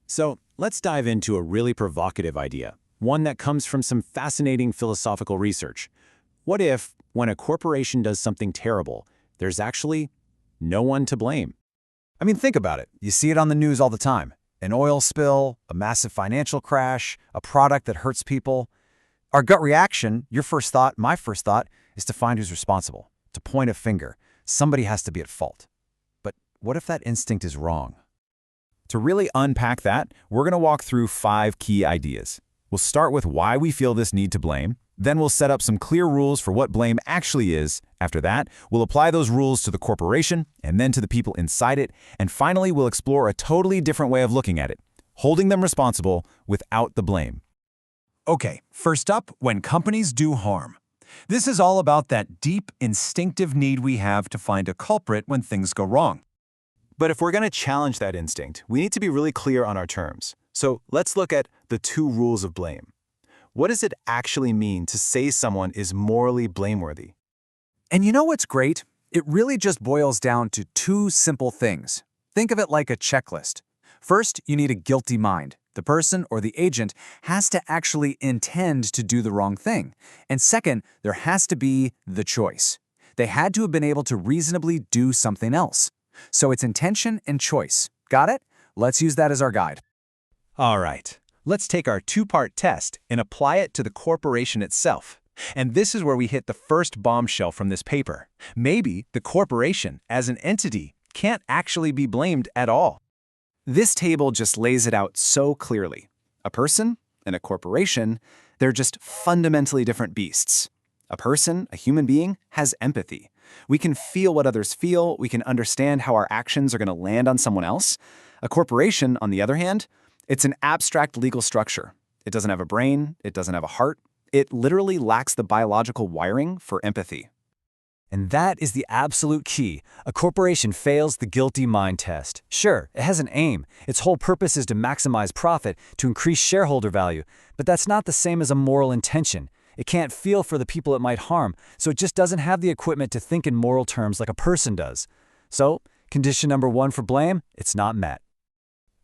So let's dive into a really provocative idea, one that comes from some fascinating philosophical research. What if, when a corporation does something terrible, there's actually no one to blame? I mean, think about it. You see it on the news all the time. An oil spill, a massive financial crash, a product that hurts people. Our gut reaction, your first thought, my first thought, is to find who's responsible, to point a finger. Somebody has to be at fault. But what if that instinct is wrong? To really unpack that, we're going to walk through 5 key ideas. We'll start with why we feel this need to blame. Then we'll set up some clear rules for what blame actually is. After that, we'll apply those rules to the corporation and then to the people inside it. And finally, we'll explore a totally different way of looking at it, holding them responsible without the blame. Okay, first up, when companies do harm. This is all about that deep, instinctive need we have to find a culprit when things go wrong. But if we're going to challenge that instinct, we need to be really clear on our terms. So let's look at the 2 rules of blame. What does it actually mean to say someone is morally blameworthy? And you know what's great? It really just boils down to 2 simple things. Think of it like a checklist. First, you need a guilty mind. The person or the agent has to actually intend to do the wrong thing. And second, there has to be the choice. They had to have been able to reasonably do something else. So it's intention and choice. Got it? Let's use that as our guide. All right, let's take our 2-part test and apply it to the corporation itself. And this is where we hit the first bombshell from this paper. Maybe the corporation, as an entity, can't actually be blamed at all. This table just lays it out so clearly. A person and a corporation, they're just fundamentally different beasts. A person, a human being, has empathy. We can feel what others feel. We can understand how our actions are going to land on someone else. A corporation, on the other hand, it's an abstract legal structure. It doesn't have a brain. It doesn't have a heart. It literally lacks the biological wiring for empathy. And that is the absolute key. A corporation fails the guilty mind test. Sure, it has an aim. Its whole purpose is to maximize profit, to increase shareholder value. But that's not the same as a moral intention. It can't feel for the people it might harm, so it just doesn't have the equipment to think in moral terms like a person does. So, condition number 1 for blame, it's not met.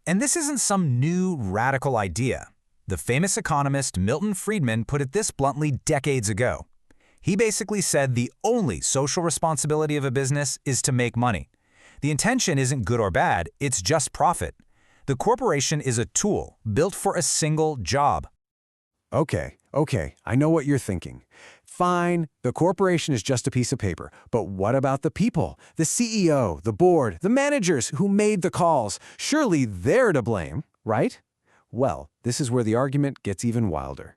And this isn't some new, radical idea. The famous economist Milton Friedman put it this bluntly decades ago. He basically said the only social responsibility of a business is to make money. The intention isn't good or bad, it's just profit. The corporation is a tool built for a single job. Okay, I know what you're thinking. Fine, the corporation is just a piece of paper, but what about the people? The CEO, the board, the managers who made the calls? Surely they're to blame, right? Well, this is where the argument gets even wilder.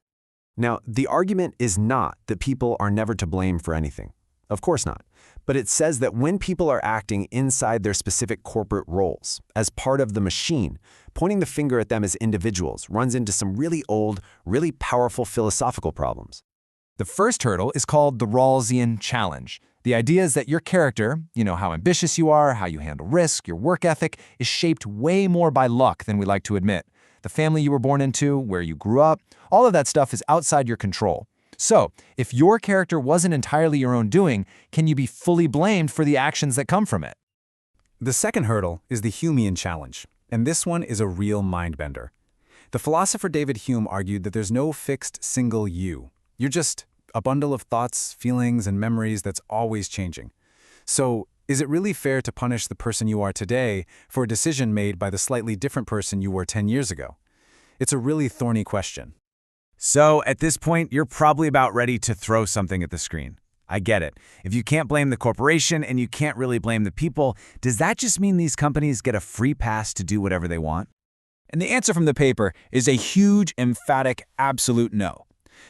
Now, the argument is not that people are never to blame for anything. Of course not. But it says that when people are acting inside their specific corporate roles, as part of the machine, pointing the finger at them as individuals runs into some really old, really powerful philosophical problems. The first hurdle is called the Rawlsian challenge. The idea is that your character, how ambitious you are, how you handle risk, your work ethic, is shaped way more by luck than we like to admit. The family you were born into, where you grew up, all of that stuff is outside your control. So, if your character wasn't entirely your own doing, can you be fully blamed for the actions that come from it? The second hurdle is the Humean challenge, and this one is a real mind-bender. The philosopher David Hume argued that there's no fixed single you. You're just a bundle of thoughts, feelings, and memories that's always changing. So, is it really fair to punish the person you are today for a decision made by the slightly different person you were 10 years ago? It's a really thorny question. So, at this point, you're probably about ready to throw something at the screen. I get it. If you can't blame the corporation and you can't really blame the people, does that just mean these companies get a free pass to do whatever they want? And the answer from the paper is a huge, emphatic, absolute no.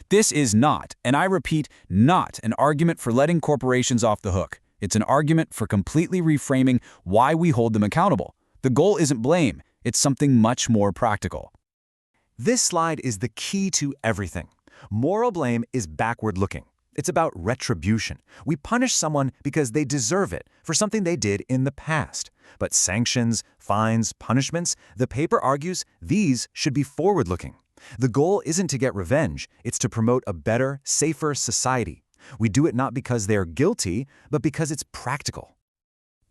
This is not, and I repeat, not an argument for letting corporations off the hook. It's an argument for completely reframing why we hold them accountable. The goal isn't blame, it's something much more practical. This slide is the key to everything. Moral blame is backward-looking. It's about retribution. We punish someone because they deserve it for something they did in the past. But sanctions, fines, punishments, the paper argues these should be forward-looking. The goal isn't to get revenge, it's to promote a better, safer society. We do it not because they are guilty, but because it's practical.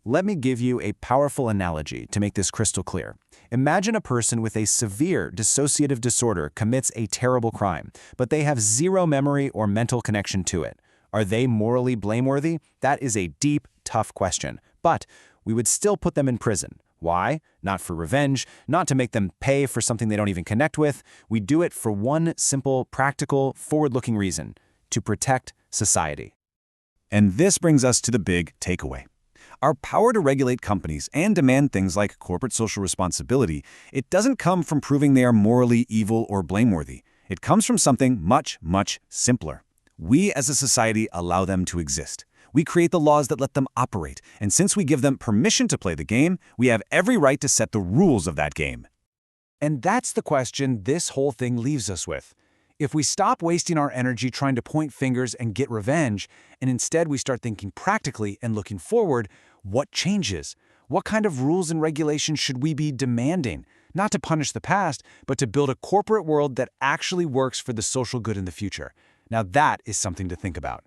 Let me give you a powerful analogy to make this crystal clear. Imagine a person with a severe dissociative disorder commits a terrible crime, but they have zero memory or mental connection to it. Are they morally blameworthy? That is a deep, tough question. But we would still put them in prison. Why? Not for revenge, not to make them pay for something they don't even connect with. We do it for one simple, practical, forward-looking reason: to protect society. And this brings us to the big takeaway. Our power to regulate companies and demand things like corporate social responsibility, it doesn't come from proving they are morally evil or blameworthy. It comes from something much, much simpler. We as a society allow them to exist. We create the laws that let them operate, and since we give them permission to play the game, we have every right to set the rules of that game. And that's the question this whole thing leaves us with. If we stop wasting our energy trying to point fingers and get revenge, and instead we start thinking practically and looking forward, what changes? What kind of rules and regulations should we be demanding? Not to punish the past, but to build a corporate world that actually works for the social good in the future. Now that is something to think about.